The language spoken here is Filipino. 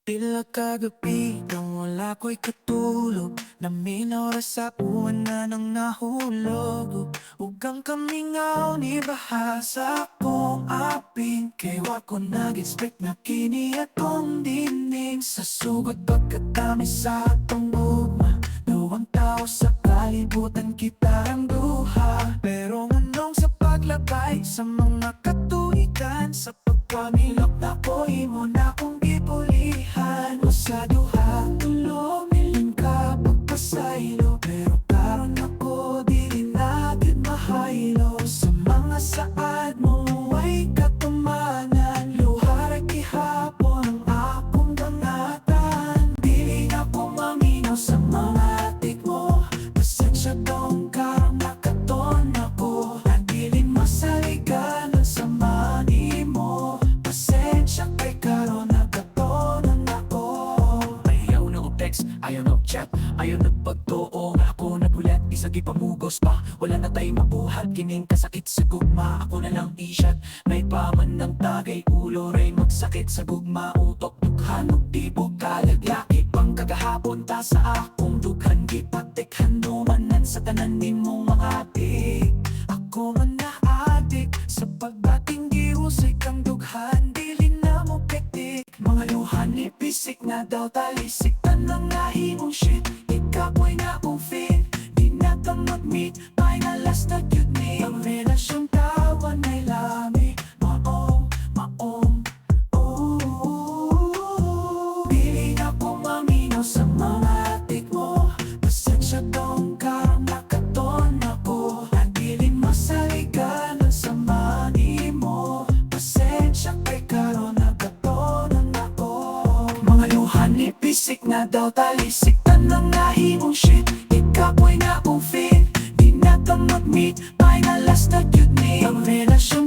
Tila kagabi nang wala ko'y katulog, na minora sa buwan na nang nahulog. Ugang kamingaw ni bahasa kong aping, kay wako nag-expect na kini atong dining. Sa sugat pagkatami sa atong ugma, luwang tao sa kalibutan kita ang duha. Pero nganong sa paglabay sa mga katuigan, sa pagpamilok na ko imo na kong gipulihan. O sa duha tulong niling ka pagpasaylo, pero karon ako dili na gid mahaylo. Sa mga saad mo ay katumanan, luhara gihapon ang akong dangatan. Dili na ko maminaw sa mga atik mo, pasensya dong karong nakaton ako. Nagdilin masaligan sa mani mo, pasensya kay karon nagkatonan ako. Ayaw na og text, ayaw na og chat, ayaw na pagtuo nga ako nagulat. Isagi pamugos pa, wala na tay mabuhat, kining kasakit sa gugma. Ako na lang isyat, may paman ng tagay, ulo ray magsakit sa gugma. Utok dughan og tibok kalaglaki pang kagahapon ta sa akong dughan. Gipatik handumanan sa tanan nimong makati. Ako man na adik sa pagbating gihusay kang dughan, dili na mo pitik. Mga luhan ni pisik na daw talisik, tanang nahimong shit. Ikapoy na akong fit, di na ka mag-meet, may nalas na yun ni. Ang relasyon tawan ay lami, maong, dili na ko maminaw sa mga atik mo, pasensya dong karang nakaton ako. Nagdilin masaligan sa mani mo, pasensya kay karon nagkatonan ako. Mga luhan ni pisik na daw talisik, tanang nahimong shit. Ikapoy na akong fit, di na ka mag-meet, may nalas na yun ni. Ang relasyon